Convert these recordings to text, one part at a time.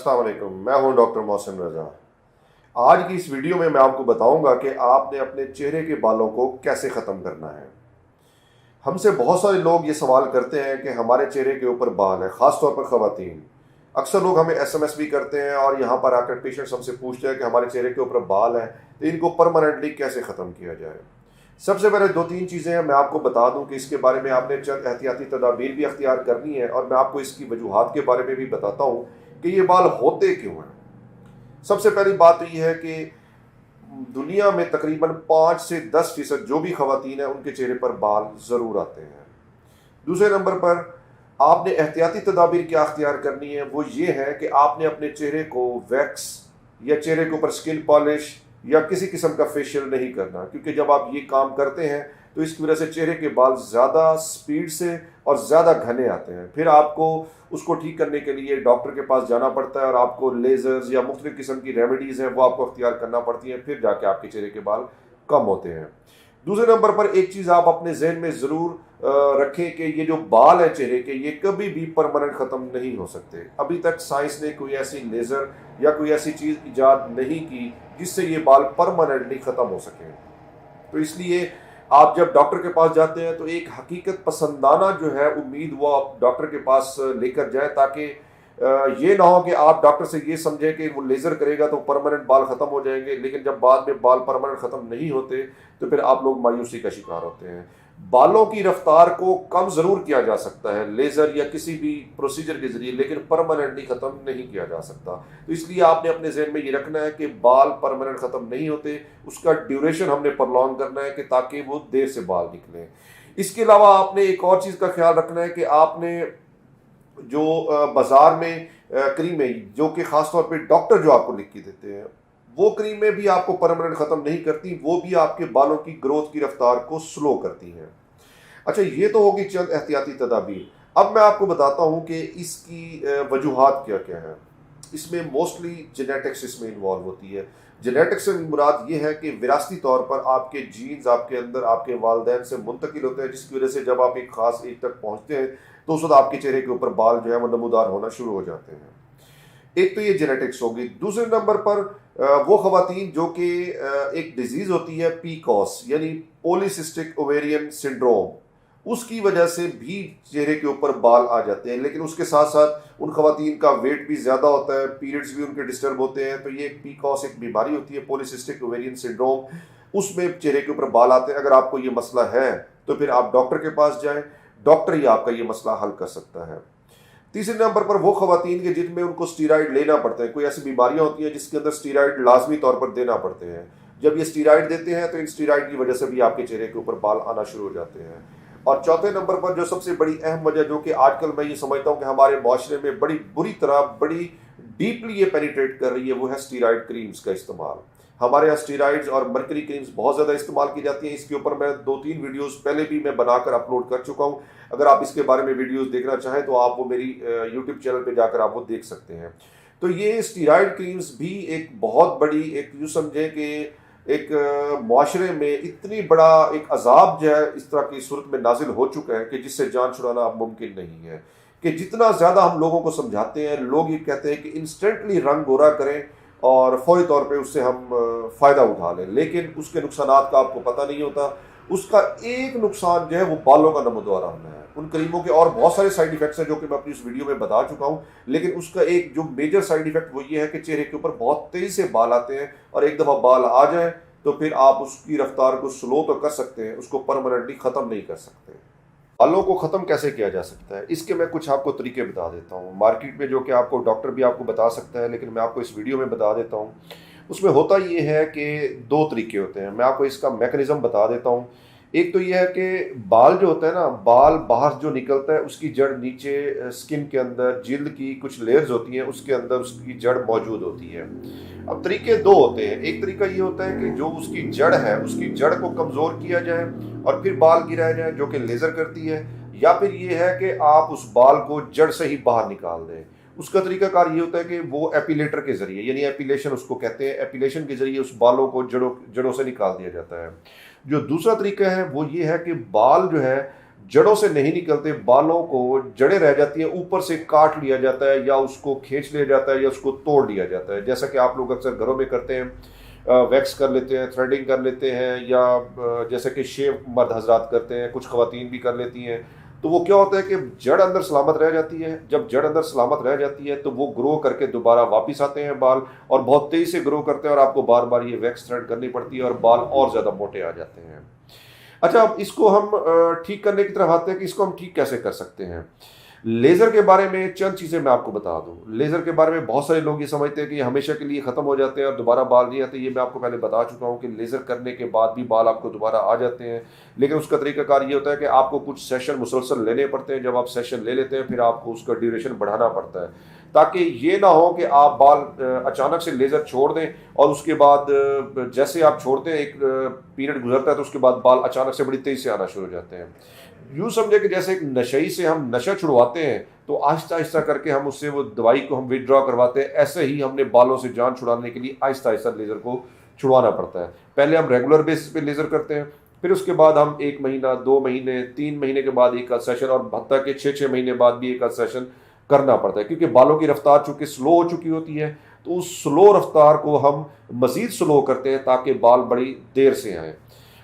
अस्सलाम वालेकुम, मैं हूं डॉक्टर मोहसिन रज़ा। आज की इस वीडियो में मैं आपको बताऊंगा कि आपने अपने चेहरे के बालों को कैसे ख़त्म करना है। हमसे बहुत सारे लोग ये सवाल करते हैं कि हमारे चेहरे के ऊपर बाल है, ख़ास तौर पर ख़वातीन। अक्सर लोग हमें एसएमएस भी करते हैं और यहाँ पर आकर पेशेंट्स हमसे पूछते हैं कि हमारे चेहरे के ऊपर बाल हैं, तो इनको परमानेंटली कैसे ख़त्म किया जाए। सबसे पहले दो तीन चीज़ें हैं, मैं आपको बता दूं कि इसके बारे में आपने चंद एहतियाती तदाबीर भी अख्तियार करनी है और मैं आपको इसकी वजूहात के बारे में भी बताता हूँ कि ये बाल होते क्यों हैं। सबसे पहली बात तो ये है कि दुनिया में तकरीबन 5 से 10% जो भी खवातीन हैं उनके चेहरे पर बाल ज़रूर आते हैं। दूसरे नंबर पर आपने एहतियाती तदाबीर क्या अख्तियार करनी है, वो ये है कि आपने अपने चेहरे को वैक्स या चेहरे के ऊपर स्किन पॉलिश या किसी किस्म का फेशियल नहीं करना, क्योंकि जब आप ये काम करते हैं तो इसकी वजह से चेहरे के बाल ज़्यादा स्पीड से और ज़्यादा घने आते हैं। फिर आपको उसको ठीक करने के लिए डॉक्टर के पास जाना पड़ता है और आपको लेज़र्स या मुख्तलिफ किस्म की रेमेडीज़ हैं वो आपको अख्तियार करना पड़ती हैं, फिर जाके आपके चेहरे के बाल कम होते हैं। दूसरे नंबर पर एक चीज़ आप अपने जहन में ज़रूर रखें कि ये जो बाल है चेहरे के, ये कभी भी परमानेंट ख़त्म नहीं हो सकते। अभी तक साइंस ने कोई ऐसी लेज़र या कोई ऐसी चीज़ ईजाद नहीं की जिससे ये बाल परमानेंटली ख़त्म हो सकें। तो इसलिए आप जब डॉक्टर के पास जाते हैं तो एक हकीकत पसंदाना जो है उम्मीद वो आप डॉक्टर के पास लेकर जाएं, ताकि ये ना हो कि आप डॉक्टर से ये समझें कि वो लेज़र करेगा तो परमानेंट बाल ख़त्म हो जाएंगे, लेकिन जब बाद में बाल परमानेंट ख़त्म नहीं होते तो फिर आप लोग मायूसी का शिकार होते हैं। बालों की रफ्तार को कम ज़रूर किया जा सकता है लेज़र या किसी भी प्रोसीजर के ज़रिए, लेकिन परमानेंटली ख़त्म नहीं किया जा सकता। तो इसलिए आपने अपने जहन में ये रखना है कि बाल परमानेंट ख़त्म नहीं होते, उसका ड्यूरेशन हमने प्रलॉन्ग करना है कि ताकि वो देर से बाल निकलें। इसके अलावा आपने एक और चीज़ का ख्याल रखना है कि आपने जो बाज़ार में क्रीमें जो कि ख़ास तौर पे डॉक्टर जो आपको लिख के देते हैं, वो क्रीमें भी आपको परमानेंट ख़त्म नहीं करती, वो भी आपके बालों की ग्रोथ की रफ्तार को स्लो करती हैं। अच्छा, ये तो होगी चंद एहतियाती तदाबीर। अब मैं आपको बताता हूँ कि इसकी वजूहात क्या क्या है। इसमें मोस्टली जेनेटिक्स इसमें इन्वॉल्व होती है। जेनेटिक्स से मुराद ये है कि विरासती तौर पर आपके जीन्स आपके अंदर आपके वालिदैन से मुंतकिल होते हैं, जिसकी वजह से जब आप एक ख़ास एज तक पहुँचते हैं तो उस वक्त आपके चेहरे के ऊपर बाल जो है वो नमूदार होना शुरू हो जाते हैं। एक तो ये जेनेटिक्स होगी। दूसरे नंबर पर वो खवातीन जो कि एक डिजीज़ होती है पीकॉस यानी पॉलीसिस्टिक ओवेरियन सिंड्रोम, उसकी वजह से भी चेहरे के ऊपर बाल आ जाते हैं, लेकिन उसके साथ साथ उन खवातीन का वेट भी ज़्यादा होता है, पीरियड्स भी उनके डिस्टर्ब होते हैं। तो ये एक पीकॉस एक बीमारी होती है पॉलीसिस्टिक ओवेरियन सिंड्रोम, उसमें चेहरे के ऊपर बाल आते हैं। अगर आपको ये मसला है तो फिर आप डॉक्टर के पास जाएं, डॉक्टर ही आपका ये मसला हल कर सकता है। तीसरे नंबर पर वो खवातीन के जिनमें उनको स्टीरॉइड लेना पड़ता है, कोई ऐसी बीमारियां होती हैं जिसके अंदर स्टीरॉइड लाजमी तौर पर देना पड़ते हैं। जब ये स्टीरॉइड देते हैं तो इन स्टीरॉइड की वजह से भी आपके चेहरे के ऊपर बाल आना शुरू हो जाते हैं। और चौथे नंबर पर जो सबसे बड़ी अहम वजह जो कि आजकल मैं ये समझता हूँ कि हमारे माशरे में बड़ी बुरी तरह बड़ी डीपली ये पेनिट्रेट कर रही है, वो है स्टीरॉइड क्रीम्स का इस्तेमाल। हमारे यहाँ स्टीरॉइड्स और मर्करी क्रीम्स बहुत ज़्यादा इस्तेमाल की जाती हैं। इसके ऊपर मैं 2-3 वीडियोस पहले भी मैं बनाकर अपलोड कर चुका हूँ। अगर आप इसके बारे में वीडियोस देखना चाहें तो आप वो मेरी यूट्यूब चैनल पे जाकर आप वो देख सकते हैं। तो ये स्टीरॉइड क्रीम्स भी एक बहुत बड़ी एक यूँ समझें कि एक माशरे में इतनी बड़ा एक अजाब जो है इस तरह की सूरत में नाजिल हो चुका है कि जिससे जान छुड़ाना अब मुमकिन नहीं है। कि जितना ज़्यादा हम लोगों को समझाते हैं, लोग ये कहते हैं कि इंस्टेंटली रंग गोरा करें और फौरी तौर पे उससे हम फ़ायदा उठा लें, लेकिन उसके नुकसानात का आपको पता नहीं होता। उसका एक नुकसान जो है वो बालों का नमूदार होना है। उन क्रीमों के और बहुत सारे साइड इफ़ेक्ट्स हैं जो कि मैं अपनी इस वीडियो में बता चुका हूँ, लेकिन उसका एक जो मेजर साइड इफ़ेक्ट वो ये है कि चेहरे के ऊपर बहुत तेज़ी से बाल आते हैं, और एक दफ़ा बाल आ जाए तो फिर आप उसकी रफ्तार को स्लो तो कर सकते हैं, उसको परमानेंटली ख़त्म नहीं कर सकते। बालों को ख़त्म कैसे किया जा सकता है, इसके मैं कुछ आपको तरीके बता देता हूँ। मार्केट में जो कि आपको डॉक्टर भी आपको बता सकता है, लेकिन मैं आपको इस वीडियो में बता देता हूँ। उसमें होता ये है कि 2 तरीके होते हैं। मैं आपको इसका मैकेनिज़्म बता देता हूँ। एक तो ये है कि बाल जो होता है ना, बाल बाहर जो निकलता है उसकी जड़ नीचे स्किन के अंदर जिल्द की कुछ लेयर्स होती हैं, उसके अंदर उसकी जड़ मौजूद होती है। अब तरीके 2 होते हैं। एक तरीका ये होता है कि जो उसकी जड़ है उसकी जड़ को कमज़ोर किया जाए और फिर बाल गिराए जाए, जो कि लेज़र करती है, या फिर ये है कि आप उस बाल को जड़ से ही बाहर निकाल दें। उसका तरीकाकार ये होता है कि वो एपिलेटर के ज़रिए, यानी एपिलेशन उसको कहते हैं, एपिलेशन के ज़रिए उस बालों को जड़ों से निकाल दिया जाता है। जो दूसरा तरीका है वो ये है कि बाल जो है जड़ों से नहीं निकलते, बालों को जड़ें रह जाती हैं, ऊपर से काट लिया जाता है या उसको खींच लिया जाता है या उसको तोड़ लिया जाता है, जैसा कि आप लोग अक्सर घरों में करते हैं, वैक्स कर लेते हैं, थ्रेडिंग कर लेते हैं, या जैसे कि शेव मर्द हजरात करते हैं, कुछ खवातीन भी कर लेती हैं। तो वो क्या होता है कि जड़ अंदर सलामत रह जाती है। जब जड़ अंदर सलामत रह जाती है तो वो ग्रो करके दोबारा वापस आते हैं बाल, और बहुत तेज़ी से ग्रो करते हैं, और आपको बार बार ये वैक्स थ्रेड करनी पड़ती है और बाल और ज़्यादा मोटे आ जाते हैं। अच्छा, अब इसको हम ठीक करने की तरफ आते हैं कि इसको हम ठीक कैसे कर सकते हैं। लेज़र के बारे में चंद चीज़ें मैं आपको बता दूं। लेज़र के बारे में बहुत सारे लोग ये समझते हैं कि ये हमेशा के लिए ख़त्म हो जाते हैं और दोबारा बाल नहीं आते। ये मैं आपको पहले बता चुका हूं कि लेज़र करने के बाद भी बाल आपको दोबारा आ जाते हैं, लेकिन उसका तरीकाकार ये होता है कि आपको कुछ सेशन मुसलसल लेने पड़ते हैं। जब आप सेशन ले लेते हैं फिर आपको उसका ड्यूरेशन बढ़ाना पड़ता है, ताकि ये ना हो कि आप बाल अचानक से लेज़र छोड़ दें और उसके बाद जैसे आप छोड़ते हैं एक पीरियड गुजरता है तो उसके बाद बाल अचानक से बड़ी तेज़ी से आना शुरू हो जाते हैं। यूँ समझे कि जैसे एक नशई से हम नशा छुड़वाते हैं तो आहिस्ता आहिस्ता करके हम उससे वो दवाई को हम विदड्रॉ करवाते हैं, ऐसे ही हमने बालों से जान छुड़ाने के लिए आहिस्ता आहिस्ता लेज़र को छुड़वाना पड़ता है। पहले हम रेगुलर बेसिस पे लेज़र करते हैं, फिर उसके बाद हम 1 महीना, 2 महीने, 3 महीने के बाद एक आध सेशन, और हत्ता के 6-6 महीने बाद भी एक आध सेशन करना पड़ता है, क्योंकि बालों की रफ्तार चूंकि स्लो हो चुकी होती है। तो उस स्लो रफ्तार को हम मज़ीद स्लो करते हैं ताकि बाल बड़ी देर से आएँ।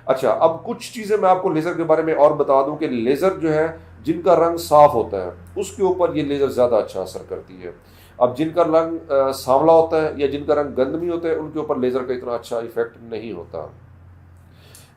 अच्छा, अब कुछ चीज़ें मैं आपको लेज़र के बारे में और बता दूं कि लेज़र जो है, जिनका रंग साफ़ होता है उसके ऊपर ये लेज़र ज़्यादा अच्छा असर करती है। अब जिनका रंग सांवला होता है या जिनका रंग गंधमी होता है उनके ऊपर लेज़र का इतना अच्छा इफेक्ट नहीं होता।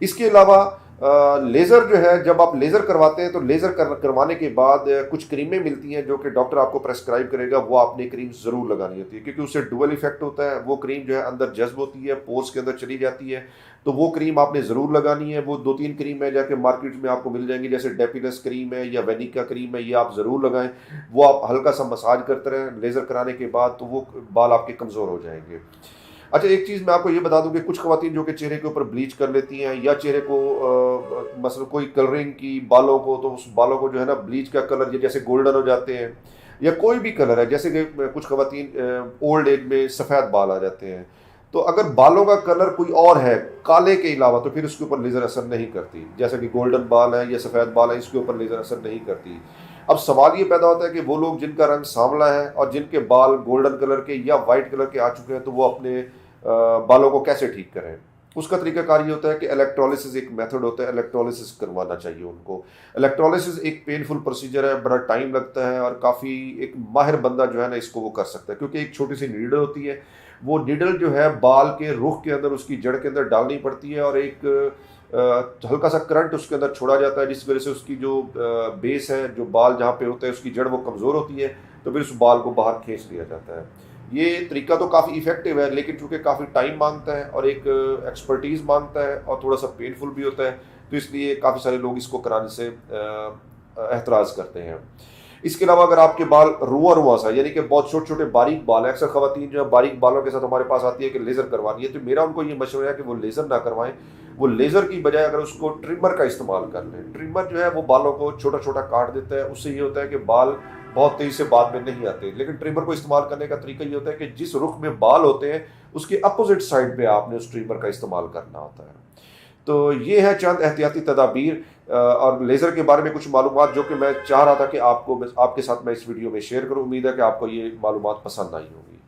इसके अलावा लेज़र जो है, जब आप लेज़र करवाते हैं तो लेज़र करवाने के बाद कुछ क्रीमें मिलती हैं जो कि डॉक्टर आपको प्रेस्क्राइब करेगा, वो आपने क्रीम ज़रूर लगानी होती है, क्योंकि उससे डुअल इफेक्ट होता है। वो क्रीम जो है अंदर जज्ब होती है, पोर्स के अंदर चली जाती है, तो वो क्रीम आपने ज़रूर लगानी है। वो 2-3 क्रीम है जाके मार्केट में आपको मिल जाएंगी, जैसे डेपिलस क्रीम है या वेनिका क्रीम है, ये आप ज़रूर लगाएं। वो आप हल्का सा मसाज करते रहें लेज़र कराने के बाद, तो वो बाल आपके कमज़ोर हो जाएंगे। अच्छा, एक चीज़ मैं आपको ये बता दूं कि कुछ ख़वातीन जो कि चेहरे के ऊपर ब्लीच कर लेती हैं या चेहरे को मसलन कोई कलरिंग की बालों को, तो उस बालों को जो है ना ब्लीच का कलर ये जैसे गोल्डन हो जाते हैं, या कोई भी कलर है, जैसे कि कुछ ख़वातीन ओल्ड एज में सफ़ेद बाल आ जाते हैं। तो अगर बालों का कलर कोई और है काले के अलावा, तो फिर उसके ऊपर लेज़र असर नहीं करती। जैसे कि गोल्डन बाल है या सफ़ेद बाल है, इसके ऊपर लेज़र असर नहीं करती। अब सवाल ये पैदा होता है कि वो लोग जिनका रंग सांवला है और जिनके बाल गोल्डन कलर के या वाइट कलर के आ चुके हैं, तो वो अपने बालों को कैसे ठीक करें। उसका तरीकाकार ये होता है कि इलेक्ट्रोलिसिस एक मेथड होता है, इलेक्ट्रोलिसिस करवाना चाहिए उनको। इलेक्ट्रोलिसिस एक पेनफुल प्रोसीजर है, बड़ा टाइम लगता है, और काफ़ी एक माहिर बंदा जो है ना इसको वो कर सकता है, क्योंकि एक छोटी सी नीडल होती है। वो नीडल जो है बाल के रुख के अंदर, उसकी जड़ के अंदर डालनी पड़ती है, और एक हल्का सा करंट उसके अंदर छोड़ा जाता है, जिस वजह से उसकी जो बेस है, जो बाल जहाँ पे होता है उसकी जड़ वो कमज़ोर होती है, तो फिर उस बाल को बाहर खींच लिया जाता है। ये तरीका तो काफ़ी इफेक्टिव है, लेकिन चूँकि काफ़ी टाइम मांगता है और एक एक्सपर्टीज़ मांगता है और थोड़ा सा पेनफुल भी होता है, तो इसलिए काफ़ी सारे लोग इसको कराने से एतराज़ करते हैं। इसके अलावा अगर आपके बाल रुआ रुआ सा, यानी कि बहुत छोटे छोटे बारीक बाल है, अक्सर ख़वातीन जो है बारीक बालों के साथ हमारे पास आती है कि लेज़र करवानी है, तो मेरा उनको ये मशवरा है कि वो लेज़र ना करवाएं। वो लेज़र की बजाय अगर उसको ट्रिमर का इस्तेमाल कर लें। ट्रिमर जो है वो बालों को छोटा छोटा काट देता है, उससे ये होता है कि बाल बहुत तेज़ी से बाद में नहीं आते। लेकिन ट्रिमर को इस्तेमाल करने का तरीका ये होता है कि जिस रुख में बाल होते हैं उसके अपोजिट साइड पे आपने उस ट्रिमर का इस्तेमाल करना होता है। तो ये है चंद एहतियाती तदाबीर और लेज़र के बारे में कुछ मालूमात जो कि मैं चाह रहा था कि आपके साथ मैं इस वीडियो में शेयर करूँ। उम्मीद है कि आपको ये मालूमात पसंद आई होगी।